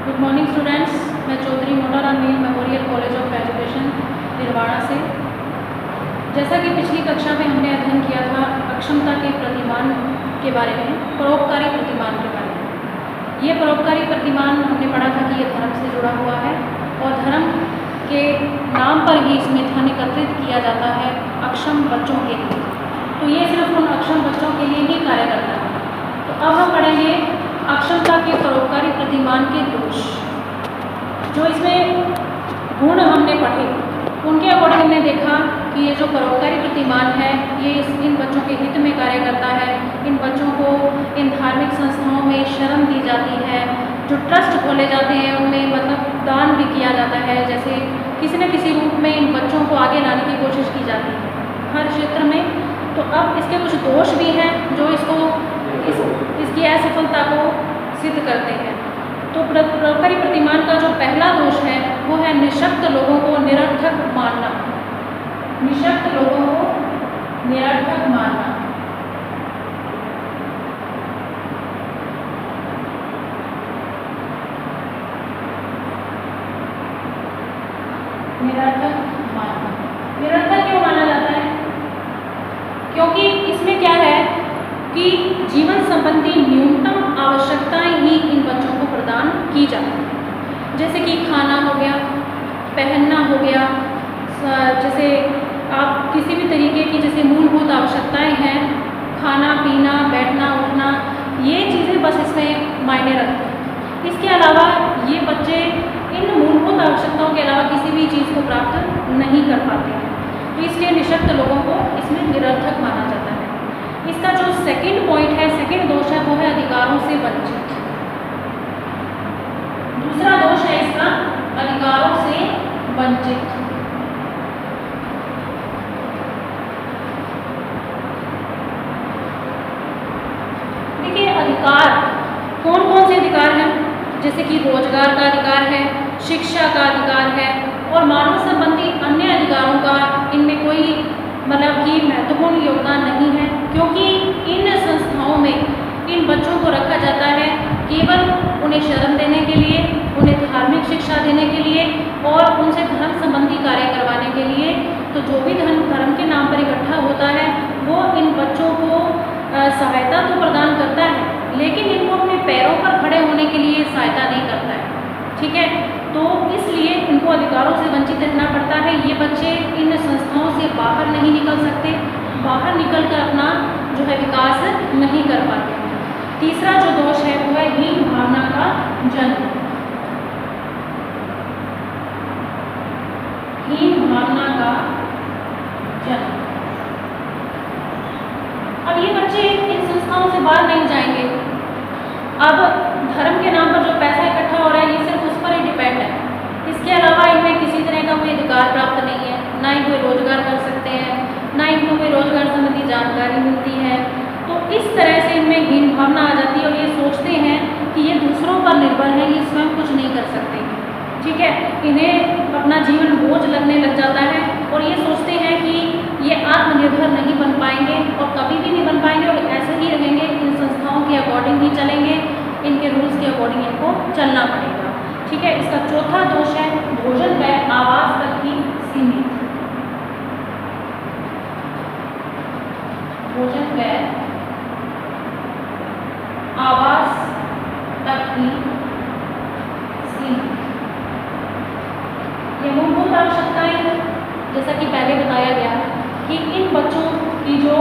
Good morning students, मैं चौधरी मोटाराम मील memorial college of education nirvana से। जैसा कि पिछली कक्षा में हमने अध्ययन किया था अक्षमता के प्रतिमान के बारे में, परोपकारी प्रतिमान के बारे में। ये परोपकारी प्रतिमान हमने पढ़ा था कि ये धर्म से जुड़ा हुआ है और धर्म के नाम पर ही इसमें धन एकत्रित किया जाता है अक्षम बच्चों के लिए। तो ये सिर्फ उन अक्षम बच्चों के लिए ही कार्य करता है। तो अब हम पढ़ेंगे अक्षमता के परोपकारी प्रतिमान के दोष। जो इसमें गुण हमने पढ़े उनके अकॉर्डिंग हमने देखा कि ये जो परोपकारी प्रतिमान है ये इन बच्चों के हित में कार्य करता है। इन बच्चों को इन धार्मिक संस्थाओं में शरण दी जाती है, जो ट्रस्ट खोले जाते हैं उनमें मतलब दान भी किया जाता है। जैसे किसी न किसी रूप में इन बच्चों को आगे लाने की कोशिश की जाती है हर क्षेत्र में। तो अब इसके कुछ दोष भी हैं जो इसकी असफलता को सिद्ध करते हैं। तो परोपकारी प्रतिमान का जो पहला दोष है वो है निःशक्त लोगों को निरर्थक मानना। निःशक्त लोगों को निरर्थक मानना। निरर्थक मानना। निरर्थक क्यों माना जाता है? क्योंकि इसमें क्या है कि जीवन संबंधी न्यूनतम आवश्यकताएं ही इन बच्चों को प्रदान की जाती हैं। जैसे कि खाना हो गया, पहनना हो गया, जैसे आप किसी भी तरीके की जैसे मूलभूत आवश्यकताएं हैं, खाना पीना बैठना उठना, ये चीज़ें बस इसमें मायने रखती हैं। इसके अलावा ये बच्चे इन मूलभूत आवश्यकताओं के अलावा किसी भी चीज़ को प्राप्त नहीं कर पाते हैं। तो इसलिए निःशक्त लोगों को इसमें निरर्थक माना जाता है। इसका जो सेकंड पॉइंट है, सेकंड दोष है वो है अधिकारों से वंचित। दूसरा दोष है इसका अधिकारों से वंचित। देखिए अधिकार कौन कौन से अधिकार हैं? जैसे कि रोजगार का अधिकार है, शिक्षा का अधिकार है और मानव संबंधी अन्य अधिकारों का इनमें कोई मतलब कि महत्वपूर्ण योगदान नहीं है। क्योंकि इन संस्थाओं में इन बच्चों को रखा जाता है केवल उन्हें शरण देने के लिए, उन्हें धार्मिक शिक्षा देने के लिए और उनसे धर्म संबंधी कार्य करवाने के लिए। तो जो भी धर्म के नाम पर इकट्ठा होता है वो इन बच्चों को सहायता तो प्रदान करता है, लेकिन इनको अपने पैरों पर खड़े होने के लिए सहायता नहीं करता है। ठीक है, तो इसलिए इनको अधिकारों से वंचित रहना पड़ता है। ये बच्चे इन संस्थाओं से बाहर नहीं निकल सकते, बाहर निकलकर अपना जो है विकास नहीं कर पाते। तीसरा जो दोष है वो है हीन भावना का जन्म। हीन भावना का जन्म। अब ये बच्चे इन संस्थाओं से बाहर नहीं जाएंगे। अब धर्म के नाम पर जो पैसा इकट्ठा हो रहा है ये सिर्फ उस पर ही डिपेंड है। इसके अलावा इनमें किसी तरह का कोई अधिकार प्राप्त नहीं है, ना ही कोई रोजगार कर सकते हैं, ना इनको कोई रोजगार संबंधी जानकारी मिलती है। तो इस तरह से इनमें हीन भावना आ जाती है और ये सोचते हैं कि ये दूसरों पर निर्भर है, ये स्वयं कुछ नहीं कर सकते। ठीक है, इन्हें अपना जीवन बोझ लगने लग जाता है और ये सोचते हैं कि ये आत्मनिर्भर नहीं बन पाएंगे और कभी भी नहीं बन पाएंगे और ऐसे ही रहेंगे, इन संस्थाओं के अकॉर्डिंग ही चलेंगे, इनके रूल्स के अकॉर्डिंग इनको चलना पड़ेगा। ठीक है, इसका चौथा दोष है भोजन व आवास तक ही सीमित। भोजन व आवास तक ही सीमित। ये मूलभूत आवश्यकताएं हैं। जैसा कि पहले बताया गया कि इन बच्चों की जो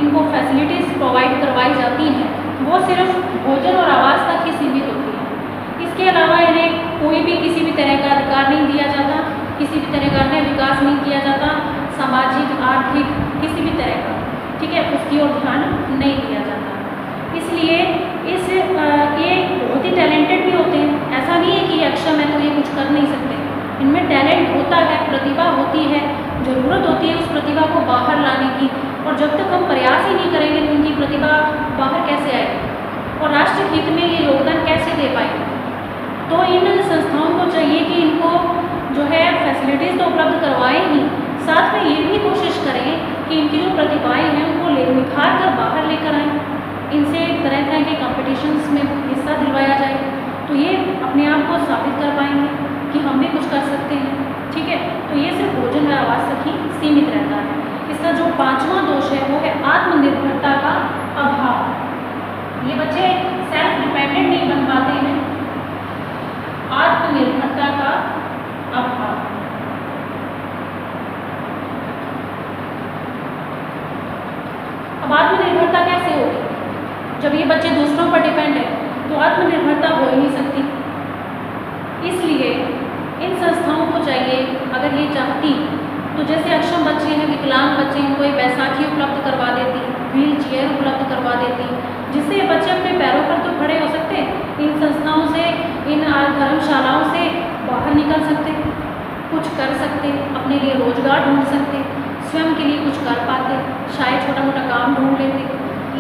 इनको फैसिलिटीज़ प्रोवाइड करवाई जाती हैं वो सिर्फ भोजन और आवास तक ही सीमित होती है। इसके अलावा इन्हें कोई भी किसी भी तरह का अधिकार नहीं दिया जाता, किसी भी तरह का अन्य विकास नहीं किया जाता, सामाजिक आर्थिक किसी भी तरह का, ठीक है, उसकी ओर ध्यान नहीं दिया जाता। इसलिए ये बहुत ही टैलेंटेड भी होते हैं। ऐसा नहीं है कि ये अक्षम है तो ये कुछ कर नहीं सकते। इनमें टैलेंट होता है, प्रतिभा होती है, ज़रूरत होती है उस प्रतिभा को बाहर लाने की। और जब तक हम प्रयास ही नहीं करेंगे तो उनकी प्रतिभा बाहर कैसे आएगी और राष्ट्र हित में ये योगदान कैसे दे पाएंगे। तो इन संस्थाओं को चाहिए कि इनको जो है फैसिलिटीज़ तो उपलब्ध करवाएं ही, साथ में ये भी कोशिश करें कि इनकी जो प्रतिभाएं हैं उनको निखार कर बाहर लेकर आएँ। इनसे तरह तरह के कॉम्पिटिशन्स में हिस्सा दिलवाया जाए तो ये अपने आप को साबित कर पाएंगे कि हम भी कुछ कर सकते हैं। ठीक है, तो ये सिर्फ भोजन व आवास तक ही सीमित रहता है। इसका जो 5वां दोष है वो है आत्मनिर्भरता का अभाव। ये बच्चे सेल्फ डिपेंडेंट नहीं बन पाते हैं, आत्मनिर्भरता का अभाव। अब आत्मनिर्भरता कैसे होगी? जब ये बच्चे दूसरों पर डिपेंड है तो आत्मनिर्भरता हो ही नहीं सकती। इसलिए इन संस्थाओं को चाहिए, अगर ये चाहती तो जैसे अक्षम बच्चे हैं, विकलांग बच्चे हैं, कोई बैसाखी उपलब्ध करवा देती, व्हील चेयर उपलब्ध करवा देती, जिससे ये बच्चे अपने पैरों पर तो खड़े हो सकते, इन संस्थाओं से, इन धर्मशालाओं से बाहर निकल सकते, कुछ कर सकते, अपने लिए रोजगार ढूंढ सकते, स्वयं के लिए कुछ कर पाते, शायद छोटा मोटा काम ढूंढ लेते।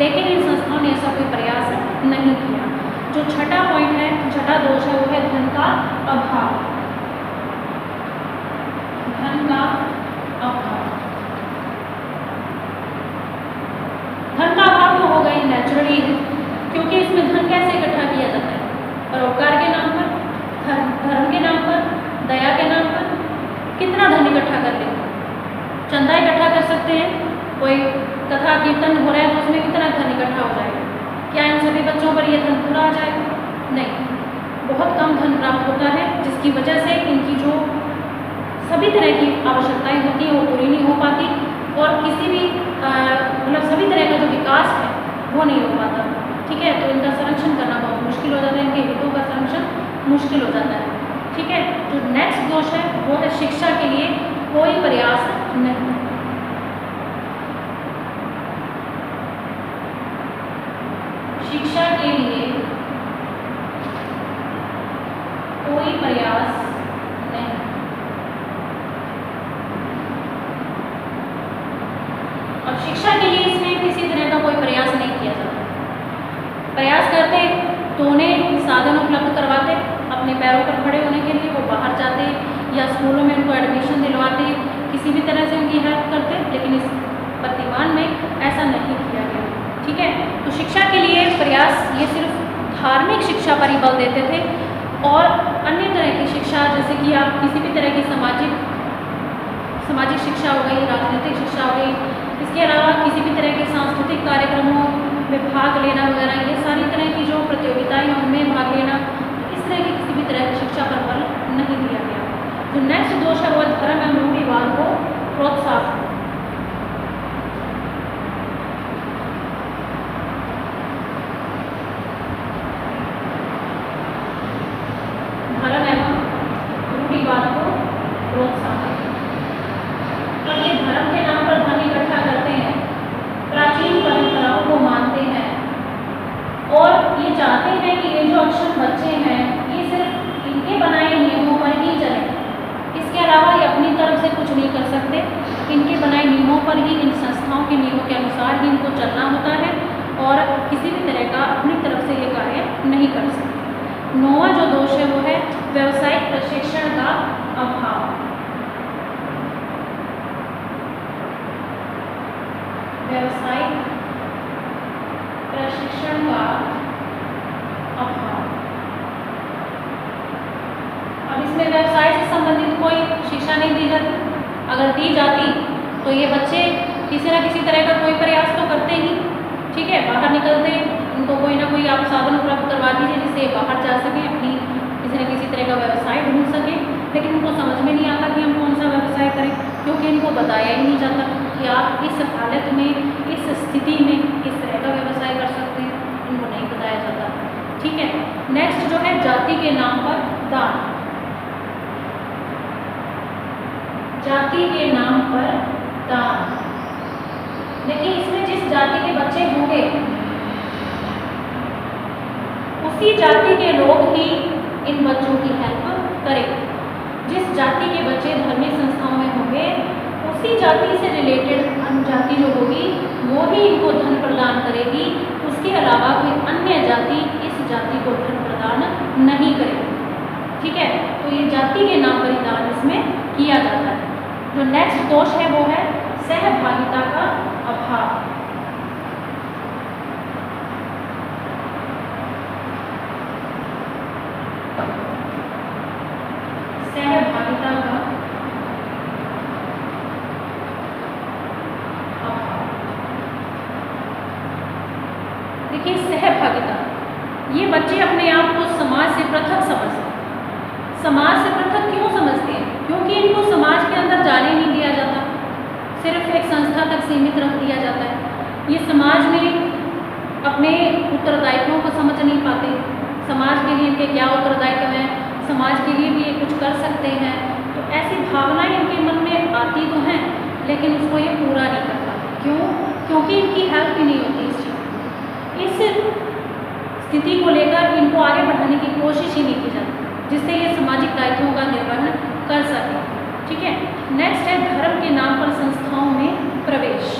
लेकिन इन संस्थाओं ने ऐसा कोई प्रयास नहीं किया। जो छठा पॉइंट है, छठा दोष है, वो है धन का अभाव। धन का अभाव, धन का अभाव तो होगा ही, नेचुरली है, क्योंकि इसमें धन कैसे इकट्ठा किया जाता है? परोपकार के नाम पर, धर्म के नाम पर, दया के नाम पर। कितना धन इकट्ठा कर लेंगे? चंदा इकट्ठा कर सकते हैं, कोई कथा कीर्तन हो रहा है तो उसमें कितना धन इकट्ठा हो जाएगा? क्या इन सभी बच्चों पर यह धन पूरा आ जाएगा? नहीं, बहुत कम धन प्राप्त होता है, जिसकी वजह से इनकी जो सभी तरह की आवश्यकताएं होती हैं वो पूरी नहीं हो पाती, और किसी भी मतलब सभी तरह का जो विकास है वो नहीं हो पाता। ठीक है, तो इनका संरक्षण करना बहुत मुश्किल हो जाता है, इनके हितों का संरक्षण मुश्किल हो जाता है। ठीक है, जो नेक्स्ट दोष है वो है शिक्षा के लिए कोई प्रयास नहीं। शिक्षा के लिए कोई प्रयास नहीं। अब शिक्षा के लिए इसमें किसी तरह का कोई प्रयास नहीं किया जाता। प्रयास करते तो उन्हें साधन उपलब्ध करवाते, अपने पैरों पर खड़े होने के लिए वो बाहर जाते या स्कूलों में उनको एडमिशन दिलवाते, किसी भी तरह से उनकी हेल्प करते, लेकिन इस वर्तमान में ऐसा नहीं किया गया। ठीक है, तो शिक्षा के लिए प्रयास ये सिर्फ धार्मिक शिक्षा पर ही बल देते थे, और अन्य तरह की शिक्षा, जैसे कि आप किसी भी तरह की सामाजिक शिक्षा हो गई, राजनीतिक शिक्षा हो गई, इसके अलावा किसी भी तरह के सांस्कृतिक कार्यक्रमों में भाग लेना वगैरह, ये सारी तरह की जो प्रतियोगिताएं हैं उनमें भाग लेना, इस तरह की किसी भी तरह की शिक्षा पर बल नहीं दिया गया। जो नेक्स्ट दोष है वो धर्म एवं रूढ़िवाद को प्रोत्साहन। धर्म एवं रूढ़िवाद को प्रोत्साहन, और ये धर्म के नाम पर धन इकट्ठा करते हैं, प्राचीन परंपराओं को मानते हैं, और ये चाहते हैं कि ये जो अक्षम बच्चे हैं ये सिर्फ इनके बनाए नियमों पर ही चले, इसके अलावा ये अपनी तरफ से कुछ नहीं कर सकते, इनके बनाए नियमों पर ही, इन संस्थाओं के नियमों के अनुसार ही इनको चलना होता है, और किसी भी तरह का अपनी तरफ से ये कार्य नहीं कर सकते। 9वां जो दोष है वो है व्यावसायिक प्रशिक्षण का अभाव। व्यावसायिक प्रशिक्षण का अभाव। अब इसमें व्यवसाय से संबंधित कोई शिक्षा नहीं दी जाती। अगर दी जाती तो ये बच्चे किसी न किसी तरह का कोई प्रयास तो करते ही। ठीक है, बाहर निकलते, उनको कोई ना कोई आप साधन उपलब्ध करवा दीजिए जिससे बाहर जा सकें, अपनी किसी न किसी तरह का व्यवसाय ढूंढ सकें, लेकिन उनको समझ में नहीं आता कि हम कौन सा व्यवसाय करें, क्योंकि इनको बताया ही नहीं जाता कि आप इस हालत में, इस स्थिति में किस तरह का व्यवसाय कर सकते हैं, इनको नहीं बताया जाता। ठीक है, नेक्स्ट जो है जाति के नाम पर दान। जाति के नाम पर दान, देखिए इसमें जिस जाति के बच्चे होंगे उसी जाति के लोग ही इन बच्चों की हेल्प करें। जिस जाति के बच्चे धार्मिक संस्थाओं में होंगे उसी जाति से रिलेटेड अन्य जाति जो होगी वो ही इनको धन प्रदान करेगी, उसके अलावा कोई अन्य जाति इस जाति को धन प्रदान नहीं करेगी। ठीक है, तो ये जाति के नाम पर दान इसमें किया जाता है। जो नेक्स्ट दोष है वो है सहभागिता का अभाव। देखिए सहभागिता, ये बच्चे अपने आप को समाज से पृथक समझते हैं। समाज से पृथक क्यों समझते हैं? क्योंकि इनको समाज के अंदर जाने नहीं दिया जाता, सिर्फ एक संस्था तक सीमित रख दिया जाता है। ये समाज में अपने उत्तरदायित्वों को समझ नहीं पाते, समाज के लिए इनके क्या उत्तरदायित्व हैं, समाज के लिए भी ये कुछ कर सकते हैं। तो ऐसी भावनाएं इनके मन में आती तो हैं, लेकिन उसको ये पूरा नहीं कर पाते। क्यों? क्योंकि इनकी हेल्प ही नहीं होती इस चीज़। इस स्थिति को लेकर इनको आगे बढ़ाने की कोशिश ही नहीं की जाती, जिससे ये सामाजिक दायित्वों का निर्वहन कर सके। ठीक है। नेक्स्ट है धर्म के नाम पर संस्थाओं में प्रवेश।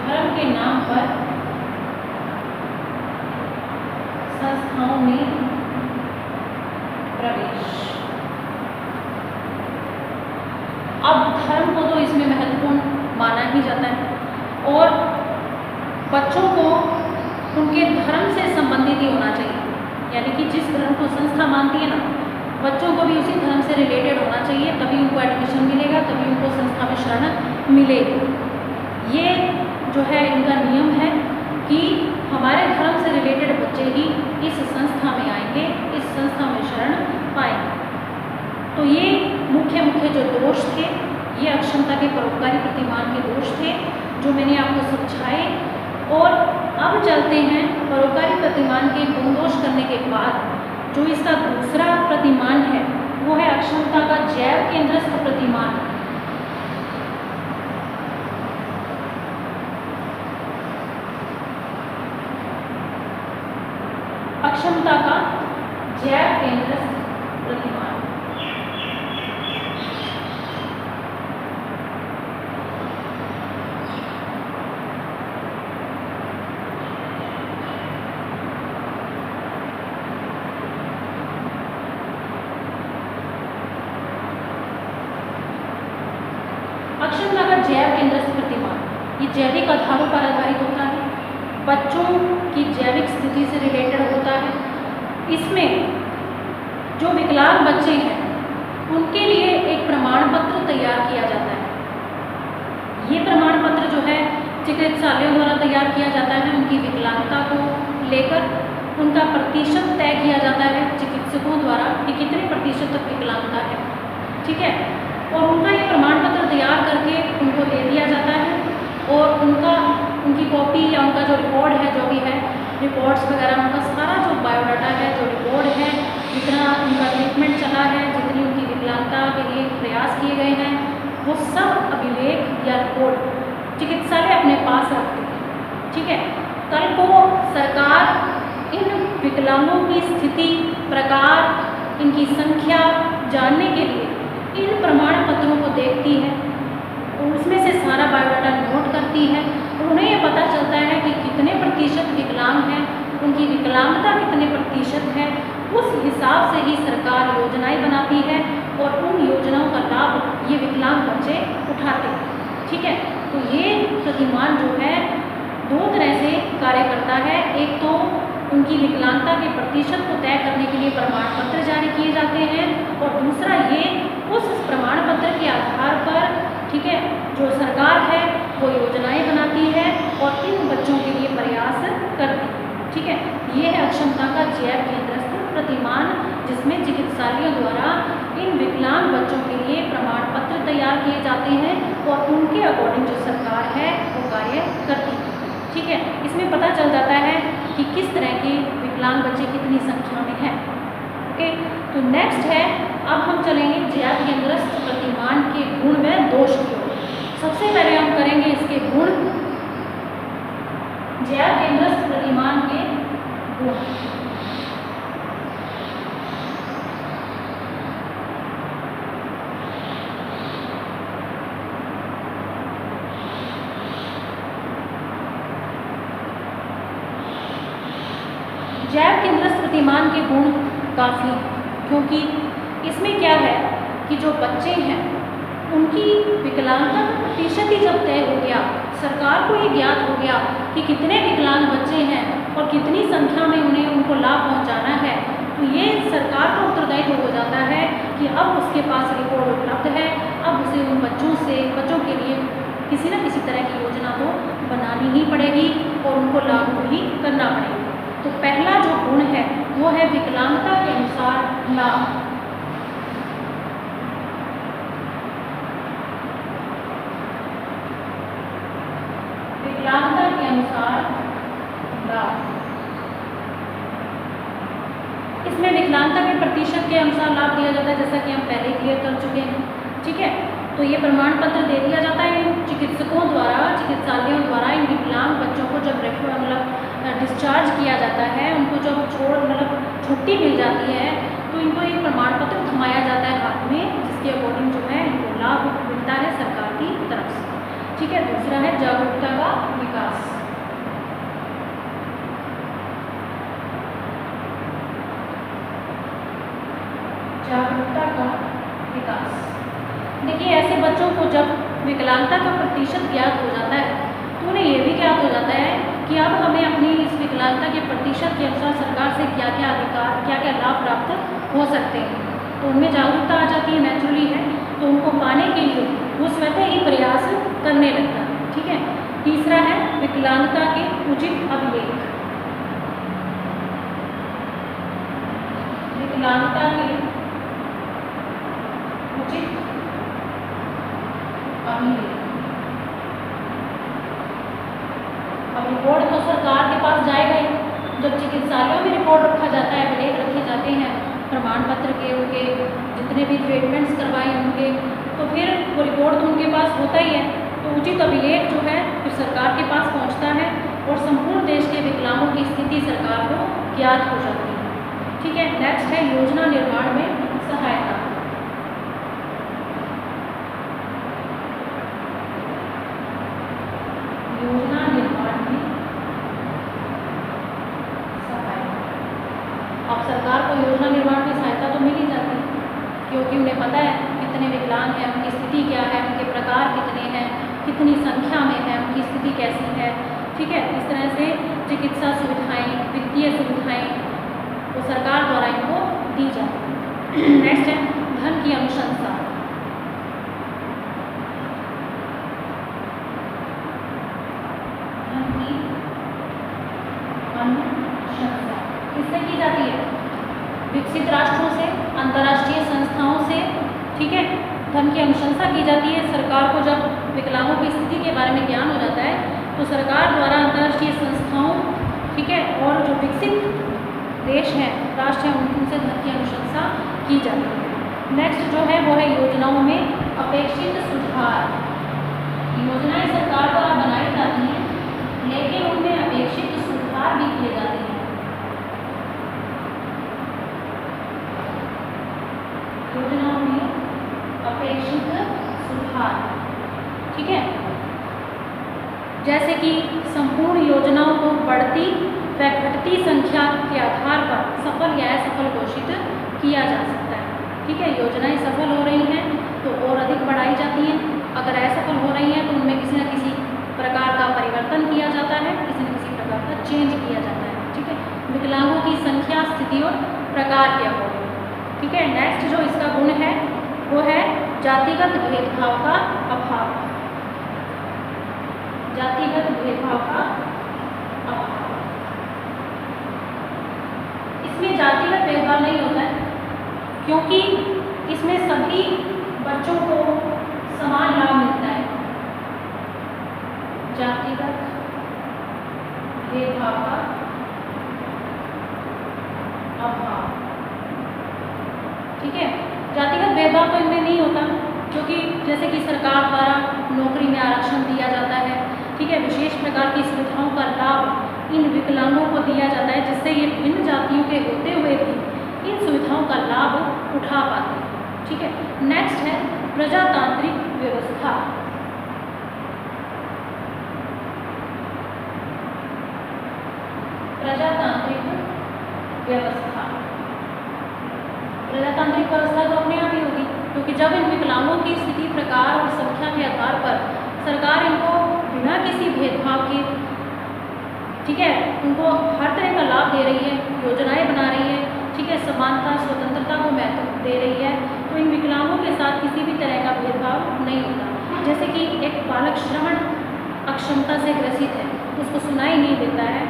धर्म के नाम पर संस्थाओं में प्रवेश। अब धर्म को तो इसमें महत्वपूर्ण माना ही जाता है और बच्चों को उनके धर्म से संबंधित ही होना चाहिए, यानी कि जिस धर्म को संस्था मानती है ना, बच्चों को भी उसी धर्म से रिलेटेड होना चाहिए, तभी उनको एडमिशन मिलेगा, तभी उनको संस्था में शरण मिलेगी। ये जो है इनका नियम है कि हमारे धर्म से रिलेटेड बच्चे ही इस संस्था में आएंगे, इस संस्था में शरण पाएंगे। तो ये मुख्य जो दोष थे, ये अक्षमता के परोपकारी प्रतिमान के दोष थे जो मैंने आपको समझाए। और अब चलते हैं परोपकारी प्रतिमान के गुण दोष करने के बाद जो इसका दूसरा प्रतिमान है वो है अक्षमता का जैव केंद्रस्थ प्रतिमान। अक्षमता का जैव केंद्रस्थ प्रतिमान। अक्षमता का जैव केंद्रस्थ प्रतिमान ये जैविक आधारों पर आधारित होता है, बच्चों की जैविक स्थिति से रिलेटेड होता है। इसमें जो विकलांग बच्चे हैं उनके लिए एक प्रमाण पत्र तैयार किया जाता है। ये प्रमाण पत्र जो है चिकित्सालयों द्वारा तैयार किया जाता है। उनकी विकलांगता को लेकर उनका प्रतिशत तय किया जाता है चिकित्सकों द्वारा कि कितने प्रतिशत तक विकलांगता है। ठीक है। और उनका ये प्रमाण पत्र तैयार करके उनको दे दिया जाता है और उनकी कॉपी या उनका जो रिकॉर्ड है, जो भी है रिपोर्ट्स वगैरह, उनका सारा जो बायोडाटा है, जो रिकॉर्ड है, जितना उनका ट्रीटमेंट चला है, जितनी उनकी विकलांगता के लिए प्रयास किए गए हैं, वो सब अभिलेख या रिपोर्ट चिकित्सालय अपने पास रखते हैं। ठीक है। कल को सरकार इन विकलांगों की स्थिति, प्रकार, इनकी संख्या जानने के लिए इन प्रमाण पत्रों को देखती है और उसमें से सारा बायोडाटा नोट करती है और उन्हें ये पता चलता है कि कितने प्रतिशत विकलांग हैं, उनकी विकलांगता कितने प्रतिशत है। उस हिसाब से ही सरकार योजनाएं बनाती है और उन योजनाओं का लाभ ये विकलांग बच्चे उठाते हैं। ठीक है। तो ये प्रतिमान जो है दो तरह से कार्य करता है। एक तो उनकी विकलांगता के प्रतिशत को तय करने के लिए प्रमाण पत्र जारी किए जाते हैं और दूसरा ये उस प्रमाण पत्र के आधार पर, ठीक है, जो सरकार है वो योजनाएं बनाती है और इन बच्चों के लिए प्रयास करती है। ठीक है। ये है अक्षमता का जैव केंद्रस्थ प्रतिमान, जिसमें चिकित्सालयों द्वारा इन विकलांग बच्चों के लिए प्रमाण पत्र तैयार किए जाते हैं और उनके अकॉर्डिंग जो सरकार है वो कार्य करती है। ठीक है। इसमें पता चल जाता है कि किस तरह के विकलांग बच्चे कितनी संख्या में हैं। ओके। तो नेक्स्ट है, अब हम चलेंगे जैव केंद्रस्थ प्रतिमान के गुण व दोष की ओर। सबसे पहले हम करेंगे इसके गुण, जैव केंद्रस्थ प्रतिमान के गुण। जैव केंद्रस्थ प्रतिमान के गुण काफ़ी, क्योंकि इसमें क्या है कि जो बच्चे हैं उनकी विकलांगता का प्रतिशत ही जब तय हो गया, सरकार को ये ज्ञात हो गया कि कितने विकलांग बच्चे हैं और कितनी संख्या में उन्हें उनको लाभ पहुंचाना है, तो ये सरकार का उत्तरदायित्व हो जाता है कि अब उसके पास रिपोर्ट उपलब्ध है, अब उसे उन बच्चों के लिए किसी न किसी तरह की योजना तो बनानी ही पड़ेगी और उनको लागू ही करना पड़ेगा। तो पहला जो गुण है वो है विकलांगता के अनुसार लाभ। विकलांगता के अनुसार लाभ, इसमें विकलांगता के प्रतिशत के अनुसार लाभ दिया जाता है, जैसा कि हम पहले क्लियर कर चुके हैं। ठीक है, तो ये प्रमाण पत्र दे दिया जाता है इन चिकित्सकों द्वारा, चिकित्सालयों द्वारा इन विकलांग बच्चों को जब डिस्चार्ज किया जाता है, उनको जब छुट्टी मिल जाती है, तो इनको एक प्रमाण पत्र थमाया जाता है हाथ में, जिसके अकॉर्डिंग जो है इनको लाभ मिलता है सरकार की तरफ से। ठीक है, दूसरा है जागरूकता का विकास। जागरूकता का विकास, देखिए ऐसे बच्चों को जब विकलांगता का प्रतिशत ज्ञात हो जाता है तो उन्हें ये भी ज्ञात हो जाता है कि अब हमें अपनी इस विकलांगता के प्रतिशत के अनुसार सरकार से क्या क्या अधिकार, क्या क्या लाभ प्राप्त हो सकते हैं। तो उनमें जागरूकता आ जाती है, नेचुरली है, तो उनको पाने के लिए वो स्वतः ही प्रयास करने लगता है। ठीक है, तीसरा है विकलांगता के उचित अभिलेख। विकलांगता के उचित अभिलेख, अब रिपोर्ट तो सरकार के पास जाएगा ही, जब चिकित्सालयों में रिपोर्ट रखा जाता है, अभिलेख रखे जाते हैं प्रमाण पत्र के, उनके जितने भी ट्रीटमेंट्स करवाए उनके, तो फिर वो रिपोर्ट तो उनके पास होता ही है, तो उचित अभिलेख जो है फिर सरकार के पास पहुंचता है और संपूर्ण देश के विकलांगों की स्थिति सरकार को ज्ञात हो जाती है। ठीक है, नेक्स्ट है योजना निर्माण में सहायता। योजना निर्माण में सहायता, अब सरकार को योजना निर्माण में सहायता तो मिल ही जाती है, क्योंकि उन्हें पता है कितने विकलांग हैं, उनकी स्थिति क्या है, उनके प्रकार कितने हैं, कितनी संख्या में है, उनकी स्थिति कैसी है। ठीक है, इस तरह से चिकित्सा सुविधाएं, वित्तीय सुविधाएं वो सरकार द्वारा इनको दी जाती है। नेक्स्ट है धन की अनुशंसा। धन की अनुशंसा किससे की जाती है? विकसित राष्ट्रों से, अंतर्राष्ट्रीय संस्थाओं से। ठीक है, धन की अनुशंसा की जाती है। सरकार को जब विकलांगों की स्थिति के बारे में ज्ञान हो जाता है तो सरकार द्वारा अंतर्राष्ट्रीय संस्थाओं, ठीक है, और जो विकसित देश हैं, राष्ट्र हैं, उनसे धन की अनुशंसा की जाती है। नेक्स्ट जो है वो है योजनाओं में अपेक्षित सुधार। योजनाएं सरकार द्वारा बनाई जाती हैं, लेकिन उनमें अपेक्षित सुधार भी किए जाते हैं। योजनाओं में अपेक्षित सुधार, ठीक है, जैसे कि संपूर्ण योजनाओं को बढ़ती व घटती संख्या के आधार पर सफल या असफल घोषित किया जा सकता है। ठीक है, योजनाएं सफल हो रही हैं तो और अधिक बढ़ाई जाती हैं, अगर असफल हो रही हैं तो उनमें किसी न किसी प्रकार का परिवर्तन किया जाता है, किसी न किसी प्रकार का चेंज किया जाता है। ठीक है, विकलांगों की संख्या, स्थिति और प्रकार के अकॉर्डिंग। ठीक है, नेक्स्ट जो इसका गुण है वो है जातिगत भेदभाव का अभाव। जातिगत भेदभाव का अभाव, इसमें जातिगत भेदभाव नहीं होता है, क्योंकि इसमें सभी बच्चों को समान लाभ मिलता है। जातिगत भेदभाव का अभाव, ठीक है, जातिगत भेदभाव तो इनमें नहीं होता, क्योंकि जैसे कि सरकार द्वारा नौकरी में आरक्षण दिया जाता है। ठीक है, विशेष प्रकार की सुविधाओं का लाभ इन विकलांगों को दिया जाता है, जिससे ये भिन्न जातियों के होते हुए भी इन सुविधाओं का लाभ उठा पाते हैं। ठीक है, नेक्स्ट है प्रजातांत्रिक व्यवस्था। प्रजातांत्रिक व्यवस्था, प्रजातांत्रिक व्यवस्था तो अपने आप ही होगी, क्योंकि जब इन विकलांगों की स्थिति, प्रकार और संख्या के आधार पर सरकार इनको बिना किसी भेदभाव के, ठीक है, उनको हर तरह का लाभ दे रही है, योजनाएं बना रही है, ठीक है, समानता स्वतंत्रता को महत्व दे रही है, तो इन विकलांगों के साथ किसी भी तरह का भेदभाव नहीं होता। जैसे कि एक बालक श्रवण अक्षमता से ग्रसित है, उसको सुनाई नहीं देता है,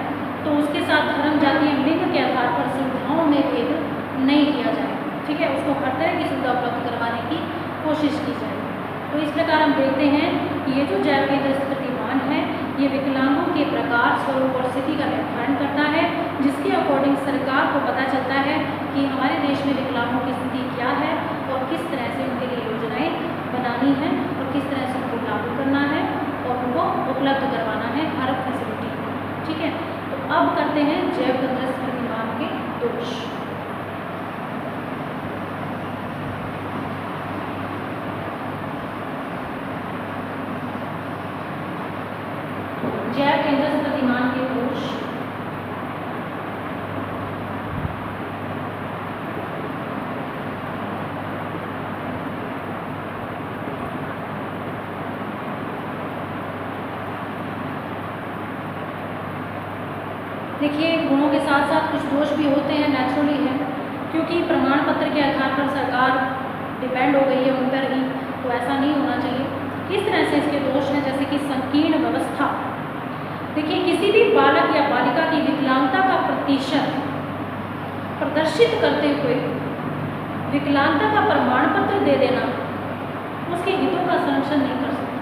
तो उसके साथ धर्म, जाति या लिंग के आधार पर सुविधाओं में भेद नहीं किया जाए, ठीक है, उसको हर तरह की सुविधा उपलब्ध करवाने की कोशिश की जाए। तो इस प्रकार हम देखते हैं कि ये जो जैव केंद्रित प्रतिमान है, ये विकलांगों के प्रकार, स्वरूप और स्थिति का निर्धारण करता है, जिसके अकॉर्डिंग सरकार को पता चलता है कि हमारे देश में विकलांगों की स्थिति क्या है और किस तरह से उनके लिए योजनाएं बनानी है और किस तरह से उनको लागू करना है और उनको उपलब्ध करवाना है हर फैसिलिटी, ठीक है। तो अब करते हैं जैव केंद्रित प्रतिमान के दोष। जैव केंद्रित प्रतिमान के दोष। देखिए, गुणों के साथ साथ कुछ दोष भी होते हैं, नेचुरली है, क्योंकि प्रमाण पत्र के आधार पर सरकार डिपेंड हो गई है उन पर ही, तो ऐसा नहीं होना चाहिए। किस तरह से इसके दोष हैं, जैसे कि संकीर्ण व्यवस्था। देखिए, किसी भी बालक या बालिका की विकलांगता का प्रतिशत प्रदर्शित करते हुए विकलांगता का प्रमाण पत्र दे देना उसके हितों का संरक्षण नहीं कर सकता,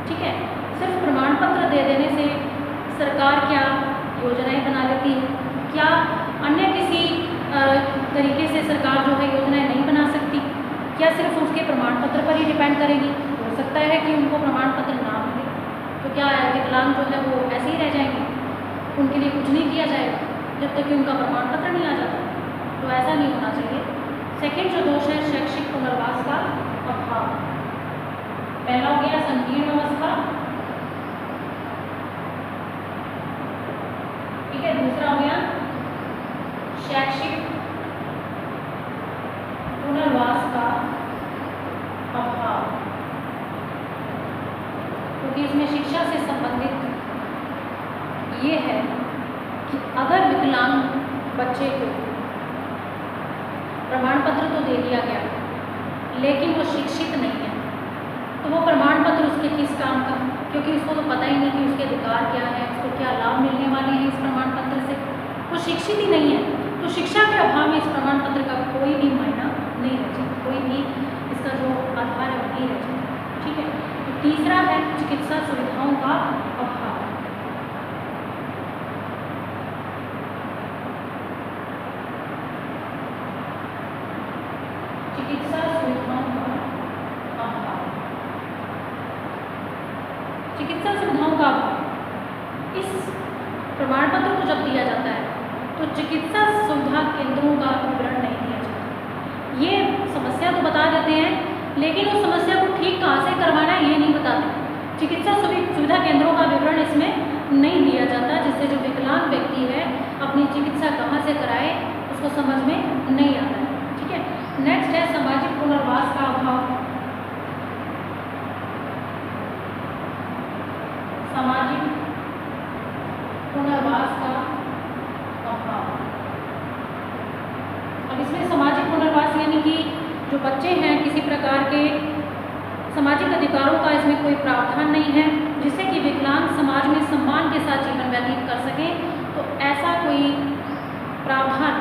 ठीक है। सिर्फ प्रमाण पत्र दे देने से सरकार क्या योजनाएं बना लेती है, क्या अन्य किसी तरीके से सरकार जो है योजनाएं नहीं बना सकती, क्या सिर्फ उसके प्रमाण पत्र पर ही डिपेंड करेगी? हो सकता है कि उनको प्रमाण पत्र ना मिले, तो क्या विकलांग जो है वो ऐसे ही रह जाएंगे, उनके लिए कुछ नहीं किया जाएगा जब तक कि उनका प्रमाण पत्र नहीं आ जाता, तो ऐसा नहीं होना चाहिए। सेकंड जो दोष है, शैक्षिक पुनर्वास का अभाव। पहला हो गया संकीर्ण व्यवस्था, ठीक है, दूसरा हो गया शैक्षिक पुनर्वास का अभाव, क्योंकि इसमें शिक्षा से संबंधित ये है कि अगर विकलांग बच्चे को प्रमाण पत्र तो दे दिया गया लेकिन वो शिक्षित नहीं है, तो वो प्रमाण पत्र उसके किस काम का, क्योंकि उसको तो पता ही नहीं कि उसके अधिकार क्या है, उसको क्या लाभ मिलने वाले हैं इस प्रमाण पत्र से, वो शिक्षित ही नहीं है, तो शिक्षा के अभाव में इस प्रमाण पत्र का कोई भी मायना नहीं रह जाए, कोई भी इसका जो आधार है वो नहीं रह जाए, ठीक है। तो तीसरा है चिकित्सा सुविधाओं का अभाव। चिकित्सा सुविधाओं का अभाव, चिकित्सा सुविधाओं का अभाव। इस प्रमाण पत्र को जब दिया जाता है तो चिकित्सा सुविधा केंद्रों का विवरण नहीं दिया जाता। ये समस्या तो बता देते हैं, लेकिन उस समस्या को ठीक कहाँ से करवाना है ये नहीं बताते। चिकित्सा सुविधा केंद्रों का विवरण इसमें नहीं दिया जाता, जिससे जो विकलांग व्यक्ति है अपनी चिकित्सा कहाँ से कराए उसको समझ में नहीं आता है, ठीक है। नेक्स्ट है सामाजिक पुनर्वास का अभाव। सामाजिक पुनर्वास का अभाव। अब इसमें सामाजिक पुनर्वास यानी कि जो बच्चे हैं किसी प्रकार के सामाजिक अधिकारों का इसमें कोई प्रावधान नहीं है, जिससे कि विकलांग समाज में सम्मान के साथ जीवन व्यतीत कर सके, तो ऐसा कोई प्रावधान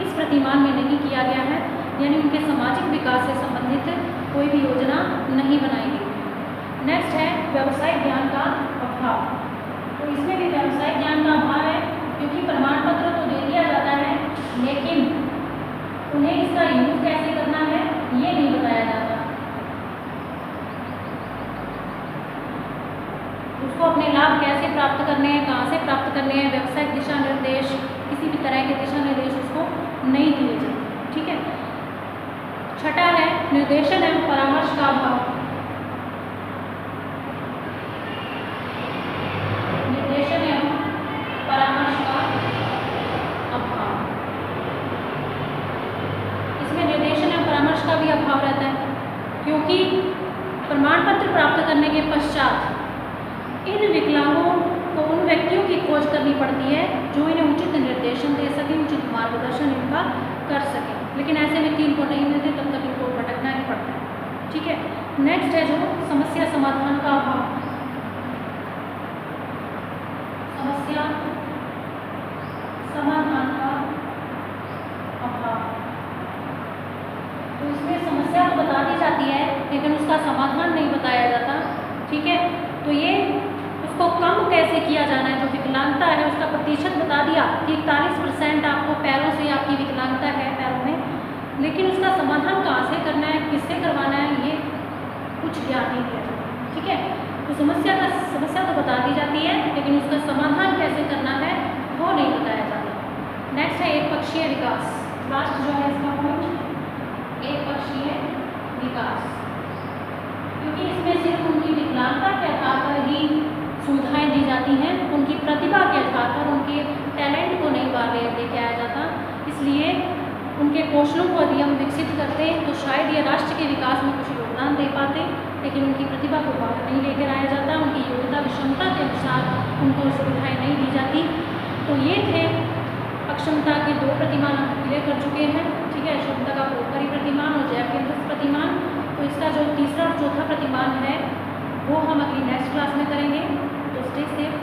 इस प्रतिमान में नहीं किया गया है, यानी उनके सामाजिक विकास से संबंधित कोई भी योजना नहीं बनाई गई। नेक्स्ट है व्यावसायिक ज्ञान का अभाव। तो इसमें भी व्यावसायिक ज्ञान का अभाव है, क्योंकि प्रमाण पत्र तो दे दिया जाता है लेकिन उन्हें इसका यूज कैसे करना है ये नहीं बताया जाता। उसको अपने लाभ कैसे प्राप्त करने हैं, कहाँ से प्राप्त करने हैं, व्यावसायिक दिशा निर्देश, किसी भी तरह के दिशा निर्देश उसको नहीं दिए जाते, ठीक है। छठा है निर्देशन एवं परामर्श का अभाव। निर्देशन एवं परामर्श का अभाव, इसमें निर्देशन एवं परामर्श का भी अभाव रहता है, प्रमाण पत्र प्राप्त करने के पश्चात इन विकलांगों को उन व्यक्तियों की खोज करनी पड़ती है जो इन्हें उचित निर्देशन दे सकें, उचित मार्गदर्शन इनका कर सकें। लेकिन ऐसे व्यक्ति इनको नहीं मिलते, तब तक इनको भटकना ही पड़ता है। ठीक है, नेक्स्ट है जो समस्या समाधान का अभाव। समस्या समाधान का अभाव। तो इसमें समस्या तो बता दी जाती है लेकिन उसका समाधान नहीं बताया जाता। ठीक है, तो ये उसको कम कैसे किया जाना है, जो विकलांगता है उसका प्रतिशत बता दिया कि 41% आपको पैरों से आपकी विकलांगता है पैरों में, लेकिन उसका समाधान कहाँ से करना है, किससे करवाना है, ये कुछ ज्ञान नहीं दिया जाता। ठीक है, तो समस्या तो बता दी जाती है लेकिन उसका समाधान कैसे करना है वो नहीं बताया जाता। नेक्स्ट है एक पक्षीय विकास। लास्ट जो है इसका पॉइंट एक पक्षीय विकास, क्योंकि इसमें सिर्फ उनकी विकलांगता के आधार पर ही सुविधाएं दी जाती हैं, उनकी प्रतिभा के आधार पर उनके टैलेंट को नहीं बाहर लेके आया जाता। इसलिए उनके कौशलों को यदि हम विकसित करते तो शायद ये राष्ट्र के विकास में कुछ योगदान दे पाते, लेकिन उनकी प्रतिभा को बाहर नहीं लेकर आया जाता, उनकी योग्यता क्षमता के अनुसार उनको सुविधाएं नहीं दी जाती। तो ये थे अक्षमता के 2 प्रतिमान हम क्लियर कर चुके हैं। ठीक है, अक्षमता का परोपकारी प्रतिमान और जैव केंद्रित प्रतिमान। तो इसका जो तीसरा और चौथा प्रतिमान है वो हम अगली नेक्स्ट क्लास में करेंगे। तो स्टे सेफ।